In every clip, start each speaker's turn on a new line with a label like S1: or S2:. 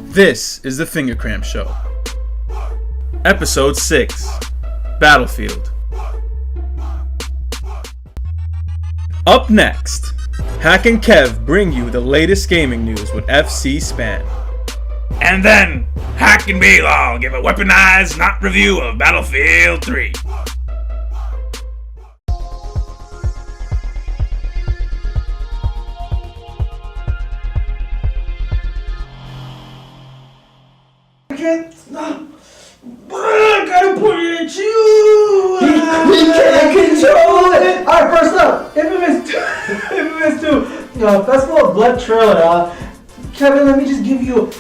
S1: This is the FingerCramp Show. Episode 6, Battlefield. Up next, Hack and Kev bring you the latest gaming news with FC Span.
S2: And then, Hack and B-Law give a weaponized, not review of Battlefield 3.
S3: I gotta put it at you!
S4: He can't control it! Alright, first up, Infamous 2, Festival of Blood trailer. Kevin, let me just give you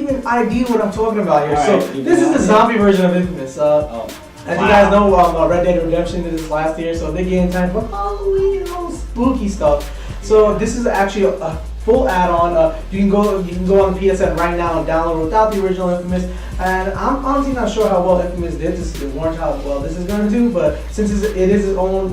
S4: an idea what I'm talking about here.
S3: All right,
S4: so, this is the zombie version of Infamous. As you guys know, Red Dead Redemption did this last year, so they're getting time for Halloween and all spooky stuff. So, this is actually a full add-on. You can go on the PSN right now and download it without the original Infamous. And I'm honestly not sure how well Infamous did. This weren't how well this is going to do, but since it is its own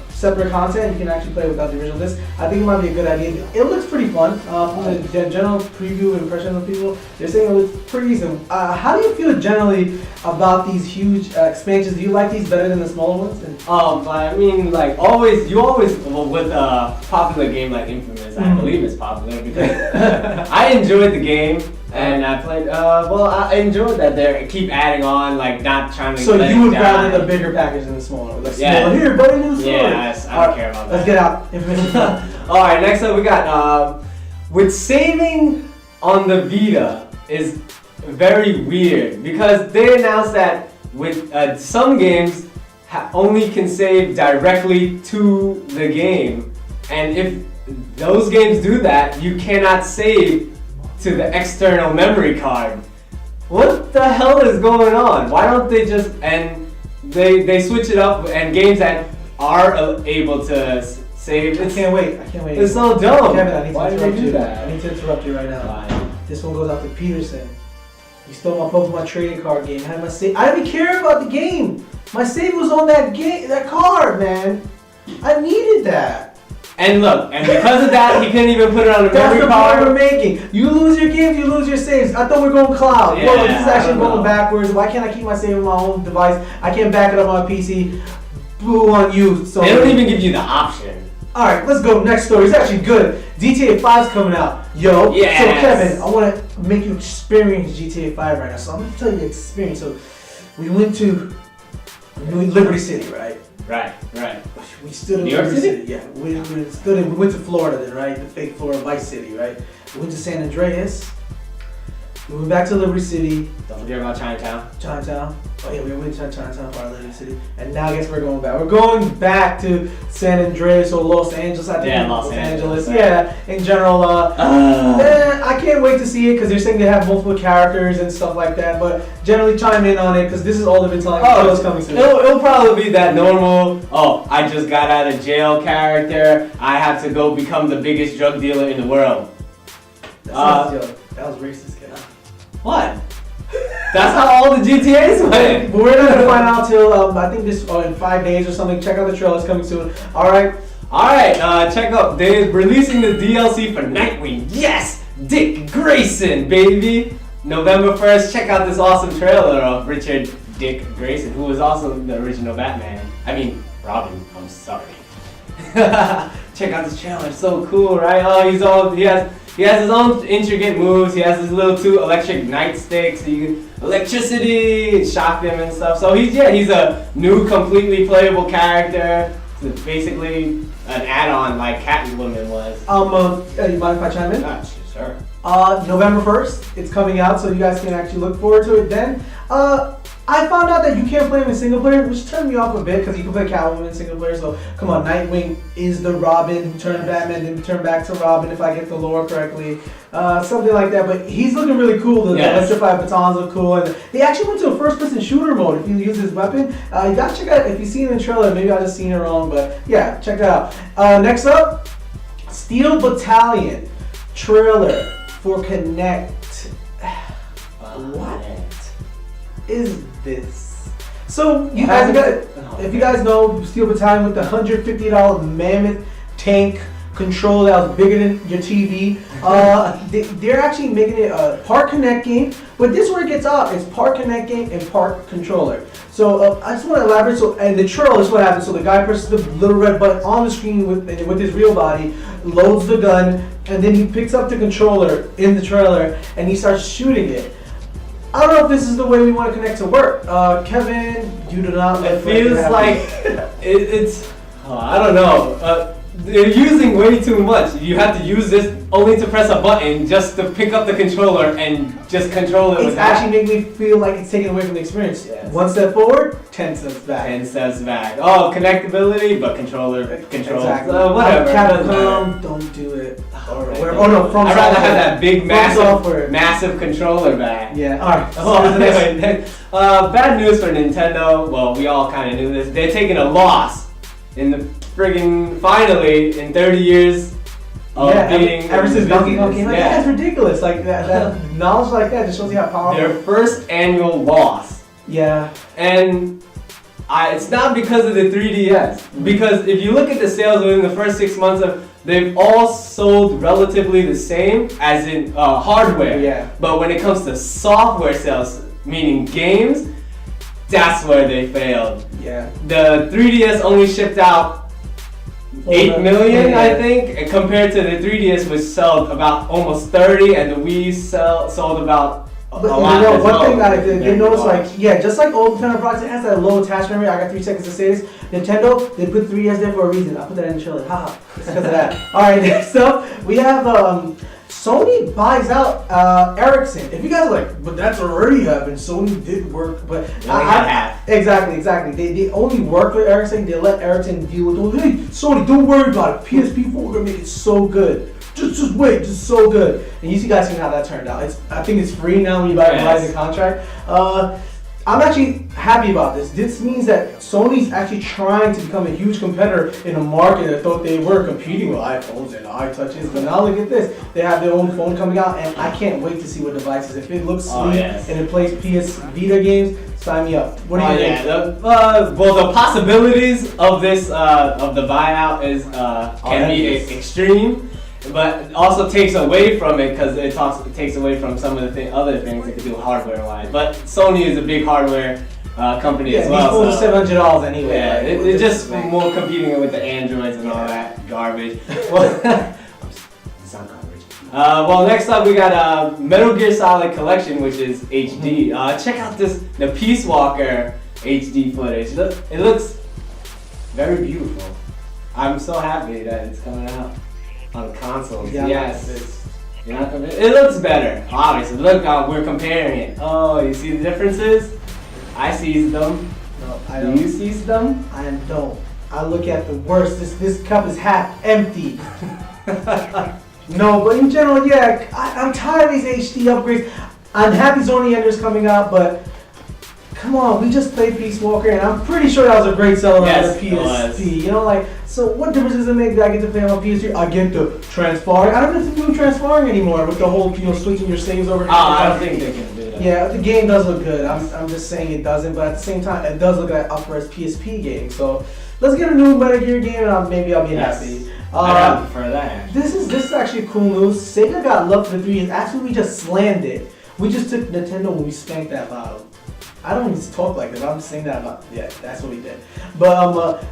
S4: separate content, you can actually play without the original disc. I think it might be a good idea. It looks pretty fun. From the general preview impression of people, they're saying it looks pretty decent. How do you feel generally about these huge expansions? Do you like these better than the smaller ones?
S3: I mean, like always, with a popular game like Infamous, I believe it's popular because I enjoyed the game. And I played, I enjoyed that they keep adding on, like not trying to.
S4: So you would rather the bigger package than the smaller? Like smaller here, buddy, new story.
S3: Yes, I don't care about that.
S4: Let's get out.
S3: All right, next up we got with saving on the Vita is very weird because they announced that with some games only can save directly to the game, and if those games do that, you cannot save to the external memory card. What the hell is going on? Why don't they just, and they switch it up, and games that are able to save.
S4: I can't wait.
S3: It's so dumb.
S4: Kevin,
S3: Why did they do that?
S4: I need to interrupt you right now.
S3: Why?
S4: This one goes out to Peterson. You stole my Pokemon trading card game. I had my save. I didn't care about the game. My save was on that card, man. I needed that.
S3: And look, and because of that, he couldn't even put it on the memory card.
S4: That's the point we're making. You lose your games, you lose your saves. I thought we were going cloud.
S3: Yeah,
S4: well, this is actually going backwards. Why can't I keep my save on my own device? I can't back it up on my PC. Boo on you. So
S3: they don't even give you the option.
S4: Alright, let's go. Next story. It's actually good. GTA 5's coming out. Yo.
S3: Yes.
S4: So Kevin, I want to make you experience GTA 5 right now. So I'm going to tell you the experience. So we went to Liberty City, right?
S3: Right.
S4: We stood in
S3: New York
S4: Liberty
S3: City?
S4: Yeah, we went to Florida then, right? The fake Florida Vice City, right? We went to San Andreas. We went back to Liberty City.
S3: Don't forget about Chinatown. Oh yeah, we went to Chinatown part of Liberty City. And now I guess we're going back. We're going back to San Andreas or Los Angeles. I think. Yeah, Los Angeles.
S4: Yeah, in general. I can't wait to see it because they're saying they have multiple characters and stuff like that. But generally chime in on it because this is all they've been telling me. It's coming soon.
S3: It'll probably be that normal, I just got out of jail character. I have to go become the biggest drug dealer in the world.
S4: That was racist, kid.
S3: What? That's how all the GTAs went.
S4: But we're not gonna find out till I think this in 5 days or something. Check out the trailer; it's coming soon. All right.
S3: Check out. They're releasing the DLC for Nightwing. Yes, Dick Grayson, baby. November 1st. Check out this awesome trailer of Richard Dick Grayson, who was also the original Batman. I mean, Robin. I'm sorry. Check out this trailer. It's so cool, right? He has his own intricate moves. He has his little 2 electric nightsticks. So you can electricity, shock them and stuff. So he's a new, completely playable character. It's basically an add-on like Catwoman was.
S4: You mind if I chime in?
S3: Sure.
S4: November 1st, it's coming out, so you guys can actually look forward to it then. I found out that you can't play him in single player, which turned me off a bit because you can play Catwoman in single player. So come on, Nightwing is the Robin who turned Batman, then turned back to Robin if I get the lore correctly, something like that. But he's looking really cool. The electrified batons look cool, and they actually went to a first-person shooter mode. If you use his weapon, you gotta check out. If you've seen it in the trailer, maybe I just seen it wrong, but yeah, check that out. Next up, Steel Battalion trailer for Connect. What is this? So you guys got, if you guys know Steel Battalion with the $150 mammoth tank controller that was bigger than your TV. They're actually making it a Park Connect game, but this is where it gets off. It's Park Connect game and Park controller. So I just want to elaborate. So, and the trailer is what happens. So the guy presses the little red button on the screen with his real body, loads the gun, and then he picks up the controller in the trailer and he starts shooting it. I don't know if this is the way we want to connect to work. Kevin, you do not.
S3: It feels like it's. I don't know. They're using way too much. You have to use this only to press a button just to pick up the controller and just control it.
S4: It's
S3: with
S4: actually making me feel like it's taken away from the experience.
S3: Yes.
S4: 1 step forward, 10 steps back.
S3: 10 steps back. Oh, connectability, but controller controls.
S4: Exactly.
S3: Whatever.
S4: Capcom, don't do it.
S3: Alright.
S4: Oh no, from
S3: I'd rather have that big,
S4: software.
S3: massive controller back.
S4: Yeah. All right.
S3: Oh, anyway, bad news for Nintendo. Well, we all kind of knew this. They're taking a loss in the friggin' finally in 30 years of being
S4: ever since Donkey Kong came out.
S3: Yeah.
S4: That's ridiculous. Like that knowledge like that just shows you how powerful.
S3: Their first annual loss.
S4: Yeah.
S3: And it's not because of the 3DS. Because if you look at the sales within the first 6 months they've all sold relatively the same as in hardware.
S4: Yeah.
S3: But when it comes to software sales, meaning games, that's where they failed.
S4: Yeah.
S3: The 3DS only shipped out 8 million,
S4: yeah.
S3: I think, and compared to the 3DS, which sold about almost 30, and the Wii sold about
S4: But
S3: a
S4: you
S3: lot
S4: know,
S3: as
S4: one
S3: well.
S4: thing I did notice, like, yeah, just like old Nintendo products, it has that low attachment rate. I got 3 seconds to say this. Nintendo, they put 3DS there for a reason. I put that in the trailer. Haha. It's because of that. Alright, next up, we have Sony buys out Ericsson. If you guys are like, but that's already happened. Sony did work, but exactly. They only work with Ericsson. They let Ericsson deal with. Oh, hey, Sony, don't worry about it. PSP4, we're gonna make it so good. Just wait, just so good. And you guys seen how that turned out. I think it's free now when you buy the contract. I'm actually happy about this. This means that Sony's actually trying to become a huge competitor in a market that thought they were competing with iPhones and iTouches. But now look at this. They have their own phone coming out, and I can't wait to see what devices. If it looks sleek and it plays PS Vita games, sign me up. What do you think?
S3: Well, the possibilities of this of the buyout is can be extreme. But it also takes away from it because it takes away from some of the other things it could do hardware-wise. But Sony is a big hardware company as well.
S4: It's $700 anyway.
S3: Yeah, it's just more competing with the Androids and all that garbage. It's not garbage. Well, next up we got Metal Gear Solid Collection, which is HD. Check out the Peace Walker HD footage. It looks very beautiful. I'm so happy that it's coming out on consoles.
S4: Yeah,
S3: yes. It looks better, obviously. Look, we're comparing it. Oh, you see the differences? I see them.
S4: No, I don't.
S3: Do you see them?
S4: I don't. I look at the worst. This cup is half empty. No, but in general, yeah, I'm tired of these HD upgrades. I'm happy Sony Ender's coming out, but come on, we just played Peace Walker, and I'm pretty sure that was a great seller on the PSP. You know, like, so what difference does it make that I get to play on my PS3? I get the transferring. I don't have to do transferring anymore with the whole, switching your saves over.
S3: I don't think they can do that.
S4: Yeah, the game does look good. I'm just saying it doesn't, but at the same time, it does look like an upwards PSP game. So let's get a new Metal Gear game, and maybe I'll be happy.
S3: I prefer that.
S4: This is actually cool news. Sega got love for the 3DS. Actually, we just slammed it. We just took Nintendo when we spanked that bottle. I don't even talk like this. I'm just saying that about, yeah, that's what we did. But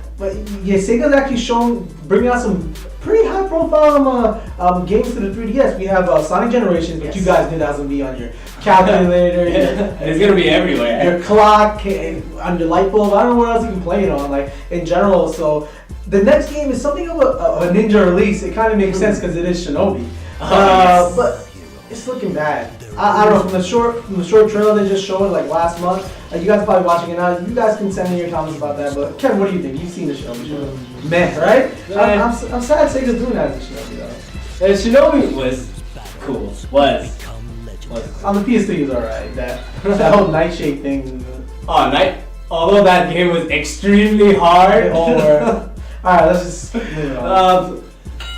S4: yeah, Sega's actually bringing out some pretty high profile games to the 3DS. We have Sonic Generations, which you guys knew that was gonna be on your calculator.
S3: It's gonna be everywhere.
S4: Your clock, on your light bulb. I don't know what else you can play it on, like in general. So the next game is something of a ninja release. It kind of makes sense because it is Shinobi. But it's looking bad. I don't know, from the short trailer they just showed like last month. You guys are probably watching it now. You guys can send me your comments about that. But Kevin, what do you think? You've seen the Shinobi show. Meh, right? I'm sad Sega's doing that as a Shinobi though.
S3: And Shinobi was cool. Was
S4: on the PS3 it was alright. That whole Nightshade thing.
S3: Although that game was extremely hard.
S4: Alright, let's just move on.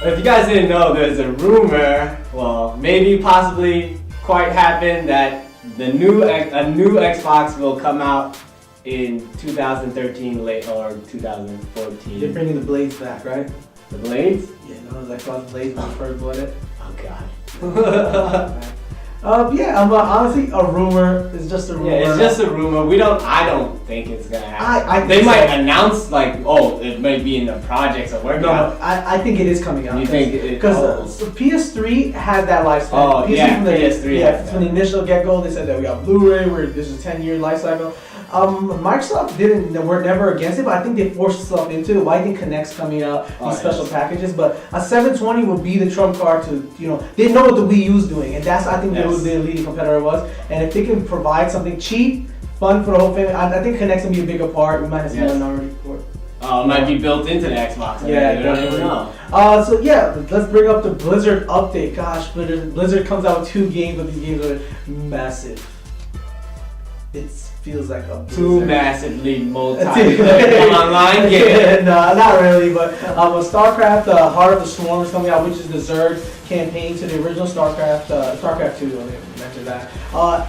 S3: If you guys didn't know, there's a rumor, well, maybe possibly quite happened, that a new Xbox will come out in 2013 late or 2014.
S4: They're bringing the blades back, right?
S3: The blades?
S4: Yeah, none of the Xbox blades when we first bought it.
S3: Oh god.
S4: Yeah, honestly, a rumor. It's just a rumor.
S3: Yeah, it's just a rumor. I don't think it's gonna happen.
S4: I think
S3: they might
S4: so.
S3: announce like, oh, it might be in the projects or working
S4: No,
S3: out.
S4: I think it is coming out.
S3: You think it?
S4: Because PS3 had that lifespan.
S3: Oh, yeah, PS3
S4: Yeah,
S3: has
S4: from the initial get-go, they said that we got Blu-ray, where this is a 10-year life cycle. Microsoft were never against it, but I think they forced themselves into it. Well, I think Kinect's coming out, these special packages, but a 720 will be the trump card to, they know what the Wii U's doing, and that's, I think, what the leading competitor was. And if they can provide something cheap, fun for the whole family, I think Kinect's gonna be a bigger part. We might have seen one already before.
S3: It might be built into the Xbox.
S4: Yeah,
S3: you don't even know.
S4: So yeah, let's bring up the Blizzard update. Gosh, Blizzard comes out with 2 games, but these games are massive. It feels like a Blizzard.
S3: 2 massively multi-player online games.
S4: No, not really, but StarCraft, Heart of the Swarm is coming out, which is the Zerg campaign to the original StarCraft, StarCraft 2, I mentioned that.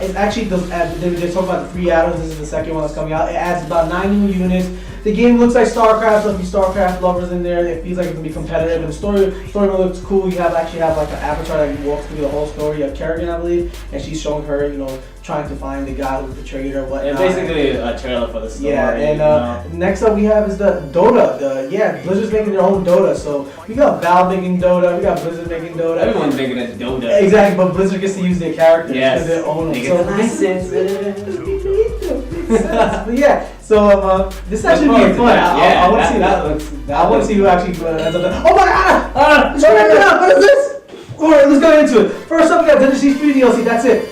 S4: It actually does add, they talk about the 3 add-ons, this is the second one that's coming out. It adds about 9 new units. The game looks like StarCraft, there'll be StarCraft lovers in there. It feels like it's gonna be competitive, and the story looks cool. You actually have like an avatar that walks through the whole story. You have Kerrigan, I believe, and she's showing her, trying to find the guy who betrayed her.
S3: Yeah, basically a trailer for the story.
S4: Yeah, and next up we have is the Dota. Blizzard's making their own Dota. So we got Valve making Dota, we got Blizzard making Dota.
S3: Everyone's making a Dota.
S4: Exactly, but Blizzard gets to use their characters.
S3: Yes.
S4: Their own.
S3: They get the license.
S4: But yeah, so this actually be fun. I want to see that. I want to see who actually ends up. Oh my god! What is this? Alright, let's get into it. First up, we got Dungeon Siege 3 DLC. That's it.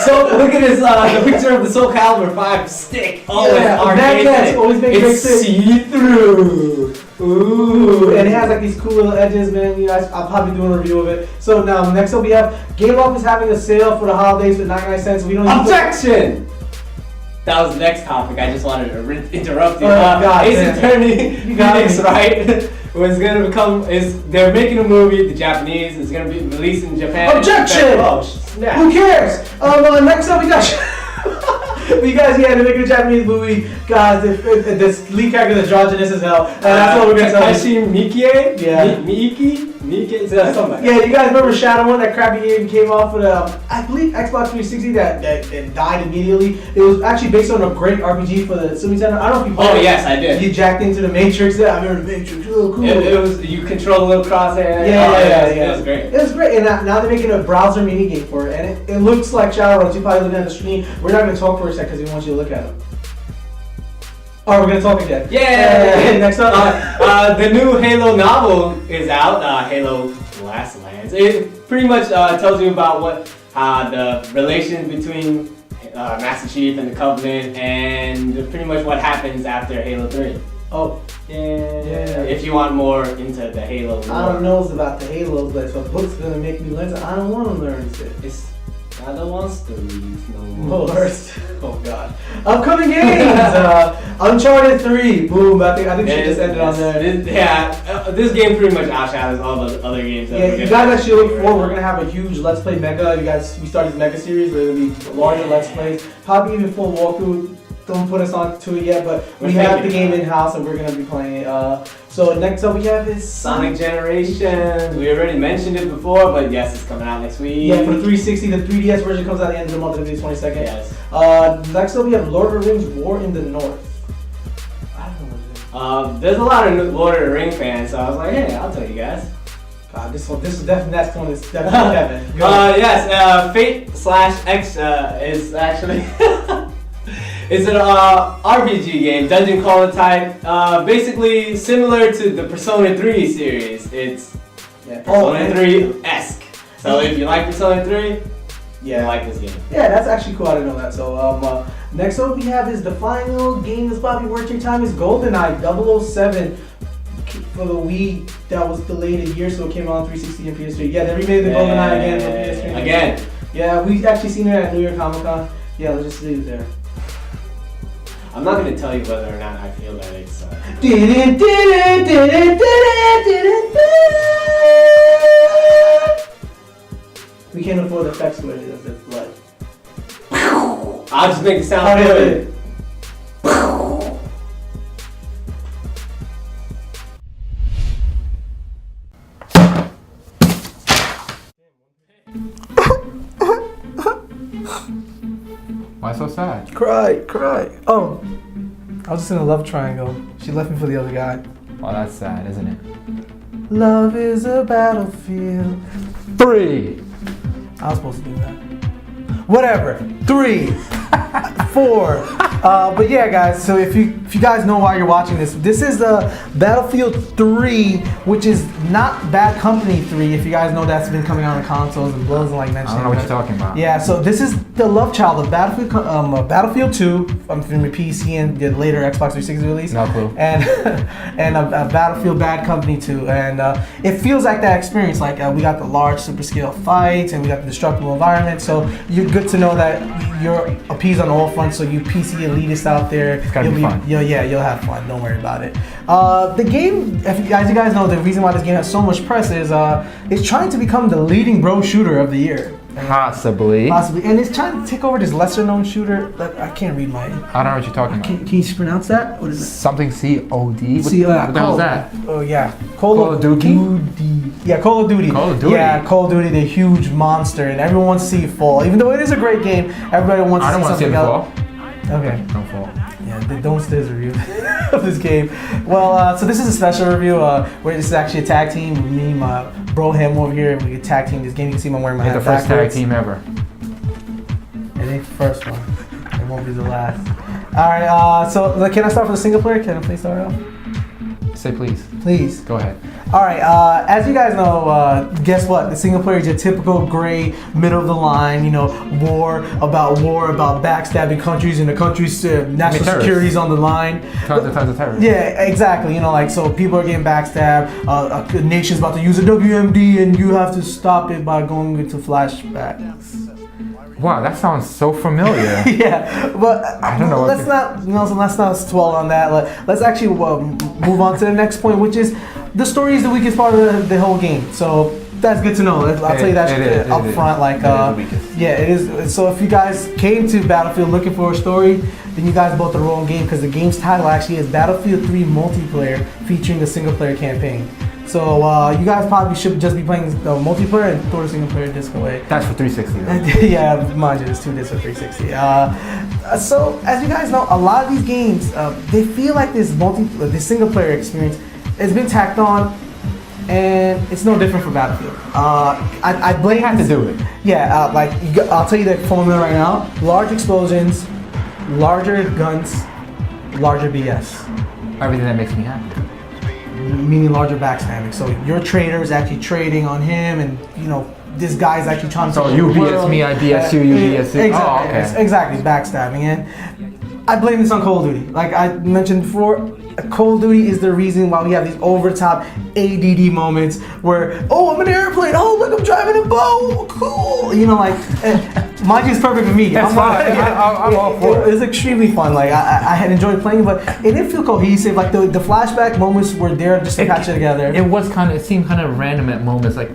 S3: So look at this, the picture of the Soul Calibur 5 stick.
S4: Always make
S3: it's see-through.
S4: Ooh, and it has like these cool little edges, man. I'll probably do a review of it. So now, next up we have GameLoft is having a sale for the holidays for 99 cents. We don't
S3: Objection! That was the next topic. I just wanted to interrupt you.
S4: Ace
S3: Attorney Phoenix, right? Was gonna become they're making a movie, the Japanese, it's gonna be released in Japan.
S4: Objection!
S3: Oh, snap.
S4: Who cares? Next up we got they're making a Japanese movie. God, this lead character is androgynous as hell, and that's what we're gonna tell you.
S3: Takashi Miike?
S4: Yeah.
S3: Miike? Something like that.
S4: Yeah, you guys remember Shadow One, that crappy game came off with I believe Xbox 360 that died immediately. It was actually based on a great RPG for the Super Nintendo. I don't know if you played it.
S3: Yes, I did.
S4: You jacked into the Matrix. I remember the Matrix. Oh, cool.
S3: It was, you control the little crosshair.
S4: Yeah.
S3: It was great.
S4: It was great, and now they're making a browser mini game for it, and it looks like Shadowrun. You're probably looking at the screen. We're not going to talk for a sec because we want you to look at it. Alright, we're gonna talk again.
S3: Yeah.
S4: Next up,
S3: the new Halo novel is out. Halo Last Lands. It pretty much tells you about what the relation between Master Chief and the Covenant, and pretty much what happens after Halo 3.
S4: Oh.
S3: Yeah.
S4: If
S3: you want more into the Halo lore.
S4: I don't know about the Halos, but if a book's gonna make me learn, I don't want to learn it.
S3: I don't want to read no more.
S4: Oh god. Upcoming games! Uncharted 3. Boom. I think she just ended on there.
S3: This game pretty much outshadows all the other games.
S4: You guys actually look forward. We're gonna have a huge Let's Play Mega. We started this Mega series. There's gonna be larger Let's Plays. Probably even full walkthrough. Don't put us on to it yet, but we have the game in house and we're gonna be playing it. So next up we have is
S3: Sonic Generations. We already mentioned it before, but yes, it's coming out next week.
S4: Yeah, for the 360, the 3DS version comes out at the end of the month, it'll be the 22nd.
S3: Yes.
S4: Next up we have Lord of the Rings War in the North. I don't know what it is.
S3: There's a lot of Lord of the Rings fans, so I was like, hey, I'll tell you guys.
S4: God, this is definitely next one is definitely Kevin.
S3: Yes, Fate/X is actually it's an RPG game, dungeon crawler type, basically similar to the Persona 3 series. It's Persona 3-esque. So if you like Persona 3, you like this game.
S4: Yeah, that's actually cool. I didn't know that. So next up we have is the final game that's probably worth your time is GoldenEye 007 for the Wii. That was delayed a year, so it came out on 360 and PS3. Yeah, they remade the GoldenEye again for PS3.
S3: Again.
S4: Yeah, we've actually seen it at New York Comic Con. Yeah, let's just leave it there.
S3: I'm not going to tell you whether or not I feel that it's...
S4: We can't afford the effects to it, that's blood.
S3: I'll just make it sound good.
S5: Why so sad?
S4: Cry. Oh, I was just in a love triangle. She left me for the other guy.
S5: Oh, that's sad, isn't it?
S4: Love is a battlefield.
S5: 3.
S4: I was supposed to do that. Whatever. 3, 4. But yeah, guys. So if you guys know why you're watching this, this is the Battlefield 3, which is not Bad Company 3. If you guys know, that's been coming out on consoles and blows and like mentioning.
S5: I don't know what you're talking about.
S4: Yeah. So this is the love child of Battlefield 2 from the PC and the later Xbox 360 release.
S5: No clue.
S4: And a Battlefield Bad Company 2, and it feels like that experience. Like we got the large super scale fights, and we got the destructible environment. So you're good to know that you're appeased on all fronts. So you PC elitists out there,
S5: it's gotta be fun.
S4: You'll have fun. Don't worry about it. The game, as you guys know, the reason why this game has so much press is it's trying to become the leading bro shooter of the year.
S5: Possibly.
S4: And it's trying to take over this lesser known shooter. I can't read my.
S5: I don't know what you're talking about.
S4: Can you pronounce that? What is it?
S5: Something COD? What the hell is that?
S4: Oh yeah, Call
S5: of Duty?
S4: Yeah, Call of Duty.
S5: Call of Duty.
S4: Yeah, Call of Duty, the huge monster, and everyone wants to see it fall. Even though it is a great game, everybody wants to see something else. Okay.
S5: Don't fall.
S4: Yeah, don't stairs review of this game. Well, so this is a special review where this is actually a tag team. Me, my bro Ham over here, we can tag team this game. You can see I'm wearing my hat
S5: It's the first
S4: backwards.
S5: tag team ever.
S4: It ain't the first one. It won't be the last. All right. So can I start with the single player? Can I please start off?
S5: Say please.
S4: Please.
S5: Go ahead.
S4: All right. As you guys know, guess what? The single player is your typical gray, middle of the line. You know, war about backstabbing countries, and the country's national security is on the line.
S5: Tons of terrorists.
S4: Yeah, exactly. You know, like so people are getting backstabbed. A nation's about to use a WMD, and you have to stop it by going into flashbacks.
S5: Wow, that sounds so familiar.
S4: Yeah, but
S5: I don't know.
S4: Let's not dwell on that. Let's actually move on to the next point, which is the story is the weakest part of the whole game. So that's good to know. I'll tell you that up front. Like, yeah, it is. So if you guys came to Battlefield looking for a story, then you guys bought the wrong game, because the game's title actually is Battlefield 3 Multiplayer, featuring a single player campaign. So you guys probably should just be playing the multiplayer and throw the single player disc away.
S5: That's for 360 though.
S4: Yeah, mind you, there's 2 discs for 360. So as you guys know, a lot of these games, they feel like this single player experience has been tacked on, and it's no different for Battlefield. I blame.
S5: They had to do it.
S4: Yeah, I'll tell you the formula right now: large explosions, larger guns, larger BS.
S5: Everything that makes me happy.
S4: Meaning larger backstabbing. So your trader is actually trading on him, and you know this guy's actually trying to.
S5: So you BS me, I BS you, you BS you.
S4: Exactly,
S5: Oh, okay.
S4: Exactly, backstabbing, and I blame this on Call of Duty. Like I mentioned before, Call of Duty is the reason why we have these over-top ADD moments where, oh, I'm in an airplane. Oh, look, I'm driving a boat. Cool. You know, like. Mind you, it's perfect for me.
S5: That's fine. I'm all for it.
S4: It was extremely fun. Like I had enjoyed playing, but it didn't feel cohesive. Like the flashback moments were there just to patch it together.
S5: It seemed kind of random at moments. Like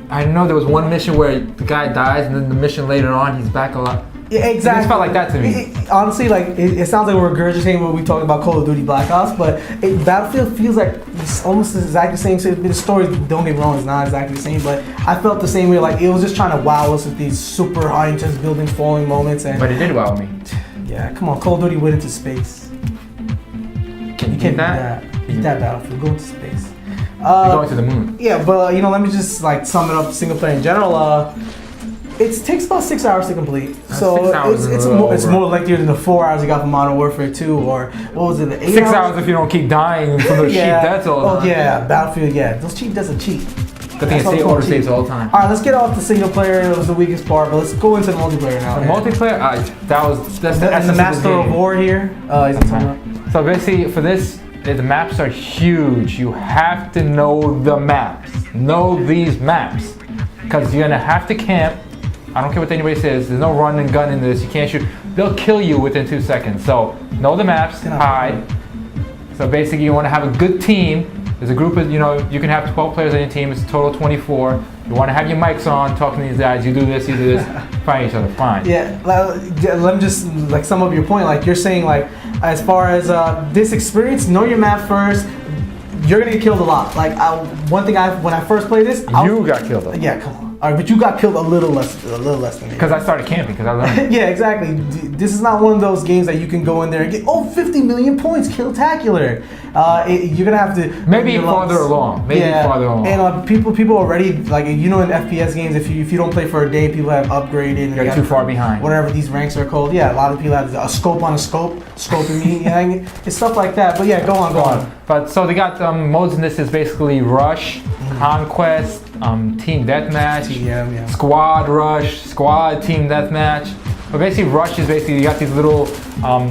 S5: I know there was one mission where the guy dies, and then the mission later on he's back alive.
S4: Yeah, exactly.
S5: It just felt like that to me.
S4: Honestly, like it sounds like we're regurgitating what we talked about Call of Duty Black Ops, but Battlefield feels like it's almost exactly the same. So the story, don't get me wrong, is not exactly the same, but I felt the same way. Like it was just trying to wow us with these super high intense buildings falling moments, and
S5: But it did wow me.
S4: yeah, come on, Call of Duty went into space.
S5: Can you
S4: can't
S5: beat that?
S4: Beat that Battlefield. Go into space.
S5: You're going to the moon.
S4: Yeah, but let me just like sum it up. Single player in general. It takes about 6 hours to complete. So
S5: 6 hours
S4: it's more lengthier than the 4 hours you got from Modern Warfare 2, or what was it, the 8
S5: 6 hours if you don't keep dying from those cheap deaths all the time.
S4: Oh yeah, Battlefield, yeah. Those cheap deaths are cheap.
S5: Good thing it auto saves all the time.
S4: Alright, let's get off the single player. It was the weakest part, but let's go into the multiplayer now.
S5: The multiplayer, that's the essence
S4: the Master
S5: of the
S4: of
S5: game.
S4: War here. He's
S5: So basically, for this, the maps are huge. You have to know the maps. Know these maps. Because you're going to have to camp. I don't care what anybody says. There's no run and gun in this. You can't shoot. They'll kill you within 2 seconds. So know the maps, hide. So basically, you want to have a good team. There's a group of, you can have 12 players on your team. It's a total of 24. You want to have your mics on, talking to these guys. You do this, you do this. Find each other, fine.
S4: Yeah, let me just sum up your point. Like you're saying, like as far as this experience, know your map first. You're gonna get killed a lot. Like one thing when I first played this,
S5: you got killed.
S4: Yeah, come on. All right, but you got killed a little less than me.
S5: Because I started camping, because I learned.
S4: Yeah, exactly. This is not one of those games that you can go in there and get 50 million points, kill-tacular. You're gonna have to
S5: Maybe farther along. Farther along.
S4: And people already like in FPS games, if you don't play for a day, people have upgraded. And
S5: You're too far behind.
S4: Whatever these ranks are called. Yeah, a lot of people have a scope on a scope, scoping me. It's stuff like that. But yeah, go on.
S5: But so they got modes in this is basically Rush, Conquest, Team Deathmatch, Squad Rush, Squad Team Deathmatch. But basically, Rush is basically you got these little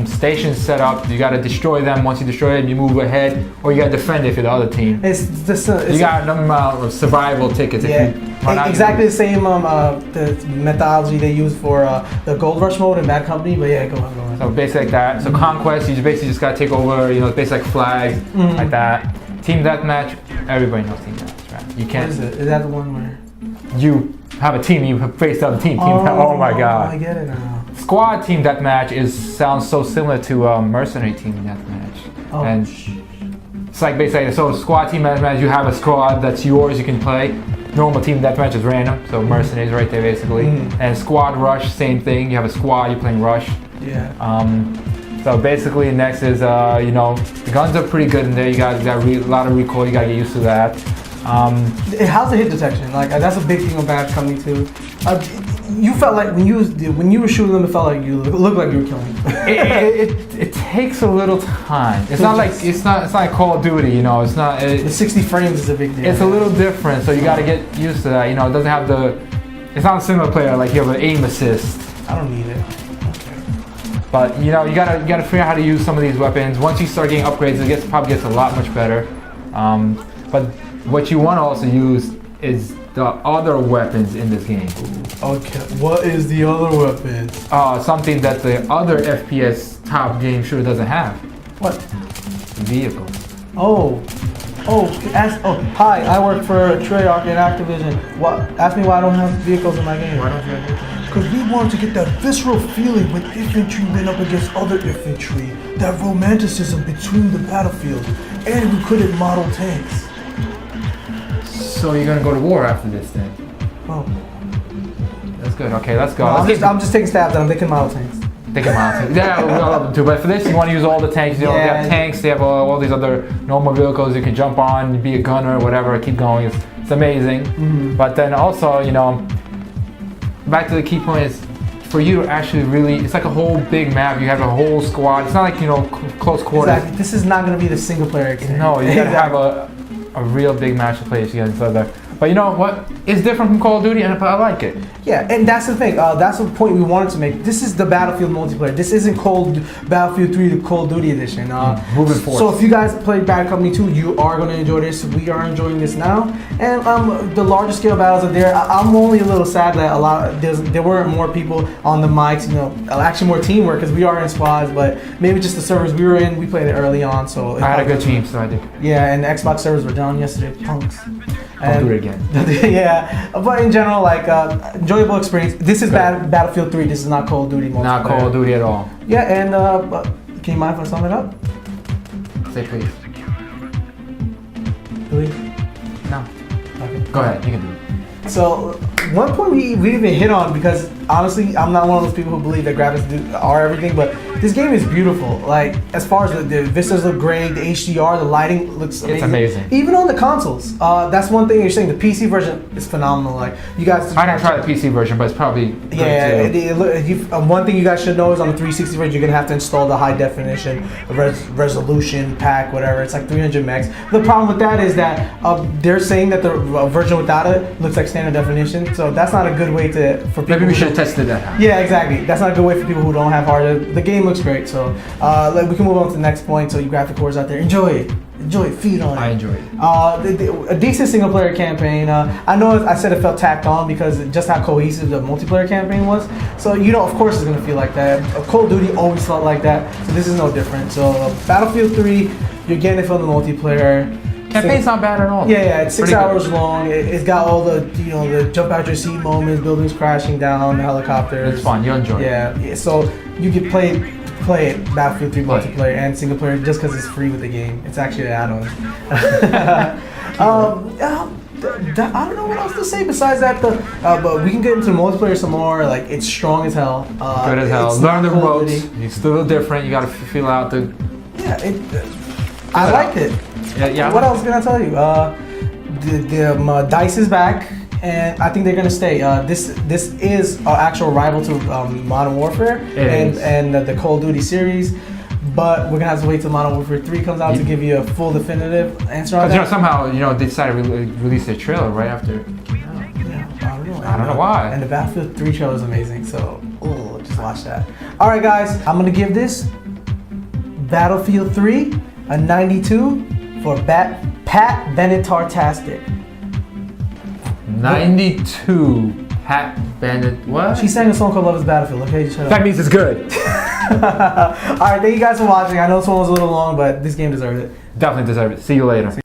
S5: stations set up. You got to destroy them. Once you destroy them, you move ahead, or you got to defend if you're the other team. You got a number of survival tickets.
S4: Yeah, exactly the same the methodology they use for the Gold Rush mode in Bad Company. But yeah, go on.
S5: So basically like that. So Conquest, you basically just got to take over. It's basically like flags, like that. Team Deathmatch, everybody knows Team Deathmatch, right? You can't.
S4: What is it? Is that the one where
S5: you have a team, you face the other team. Oh my god.
S4: I get it now.
S5: Squad Team Deathmatch sounds so similar to Mercenary Team Deathmatch. And it's like basically, so Squad Team Deathmatch, you have a squad that's yours, you can play. Normal Team Deathmatch is random, so Mercenaries right there basically. And Squad Rush, same thing. You have a squad, you're playing Rush.
S4: Yeah.
S5: So basically, next is the guns are pretty good in there. You got a lot of recoil. You gotta get used to that.
S4: How's the hit detection? Like that's a big thing on Bad Company too. You felt like when you were shooting them, it felt like you looked like you were killing them.
S5: it takes a little time. It's not like Call of Duty. It's not.
S4: The 60 frames is a big deal.
S5: It's a little different, so you gotta get used to that. It doesn't have it's not a single player like you have an aim assist.
S4: I don't need it.
S5: But you gotta figure out how to use some of these weapons. Once you start getting upgrades, it probably gets a lot much better. But what you want to also use is the other weapons in this game.
S4: Okay, what is the other weapons?
S5: Something that the other FPS top game sure doesn't have.
S4: What?
S5: Vehicles.
S4: Hi, I work for Treyarch and Activision. Ask me why I don't have vehicles in my game.
S5: Why don't you have vehicles?
S6: Because we wanted to get that visceral feeling when infantry went up against other infantry, that romanticism between the battlefield, and we couldn't model tanks.
S5: So you're gonna go to war after this then?
S4: Oh.
S5: That's good. Okay, let's go.
S4: No, I'm just taking stabs at them. They can model tanks.
S5: They can model tanks. Yeah, we all love them too. But for this, you want to use all the tanks. They have tanks. They have all these other normal vehicles you can jump on, be a gunner, whatever. Keep going. It's amazing. But then also, back to the key point is for you to actually really, it's like a whole big map. You have a whole squad. It's not like, close quarters.
S4: Exactly. This is not going to be the single player experience.
S5: No, you got to have a real big match to play against each other. But you know what? It's different from Call of Duty, and I like it.
S4: Yeah, and that's the thing. That's the point we wanted to make. This is the Battlefield multiplayer. This isn't Battlefield 3, the Call of Duty edition.
S5: Moving forward.
S4: So if you guys played Bad Company 2, you are going to enjoy this. We are enjoying this now. And the larger scale battles are there. I'm only a little sad that there weren't more people on the mics. Actually more teamwork because we are in squads. But maybe just the servers we were in, we played it early on. So
S5: I had a good team, so I did.
S4: Yeah, and the Xbox servers were down yesterday. Punks.
S5: I'll do it again.
S4: Yeah, but in general, enjoyable experience. This is Battlefield 3. This is not Call of Duty multiplayer.
S5: Not Call of Duty at all.
S4: Yeah, and can you mind if I sum it up?
S5: Say please.
S4: Really?
S5: No.
S4: Okay.
S5: Go ahead. You can do it.
S4: So one point we even hit on, because honestly I'm not one of those people who believe that graphics are everything, but this game is beautiful. Like as far as the vistas look great, the HDR, the lighting looks amazing.
S5: It's amazing.
S4: Even on the consoles. That's one thing you're saying. The PC version is phenomenal. Like you guys.
S5: I didn't try the PC version, but it's probably
S4: one thing you guys should know is on the 360 version you're gonna have to install the high definition resolution pack, whatever. It's like 300 megs. The problem with that is that they're saying that the version without it looks like standard definition, so that's not a good way for people.
S5: Maybe we should have tested that.
S4: Yeah, exactly. That's not a good way for people who don't have hardware. The game looks great, so we can move on to the next point. So you graphic cores out there, enjoy it, feed on it.
S5: I enjoy it.
S4: A decent single player campaign. I know I said it felt tacked on because just how cohesive the multiplayer campaign was. So of course it's gonna feel like that. Call of Duty always felt like that, so this is no different. So Battlefield 3, you're getting it from the multiplayer.
S5: Campaign's not bad at all.
S4: Yeah, it's 6 hours long. It's got all the the jump out your seat moments, buildings crashing down, helicopters.
S5: It's fun. You'll enjoy it.
S4: Yeah. So you can play it Battlefield 3 multiplayer and single player just because it's free with the game. It's actually an add-on. I don't know what else to say besides that. But we can get into multiplayer some more. Like it's strong as hell.
S5: Good as hell.
S4: it's
S5: Learn the
S4: not Call of
S5: ropes.
S4: Duty.
S5: It's still different. You gotta feel out the.
S4: Yeah, I liked it.
S5: Yeah.
S4: What else can I tell you? The DICE is back, and I think they're gonna stay. This is an actual rival to Modern Warfare and the Call of Duty series. But we're gonna have to wait till Modern Warfare 3 comes out to give you a full definitive answer on that.
S5: Somehow they decided to release a trailer right after.
S4: Yeah,
S5: I don't know why.
S4: And the Battlefield 3 trailer is amazing, so just watch that. All right, guys, I'm gonna give this Battlefield 3 a 92 for Pat Benatar-tastic.
S5: 92 Pat Bennett. What?
S4: She sang a song called Love is Battlefield. Okay, shut up.
S5: That means it's good.
S4: All right, thank you guys for watching. I know this one was a little long, but this game deserves it.
S5: Definitely deserve it. See you later.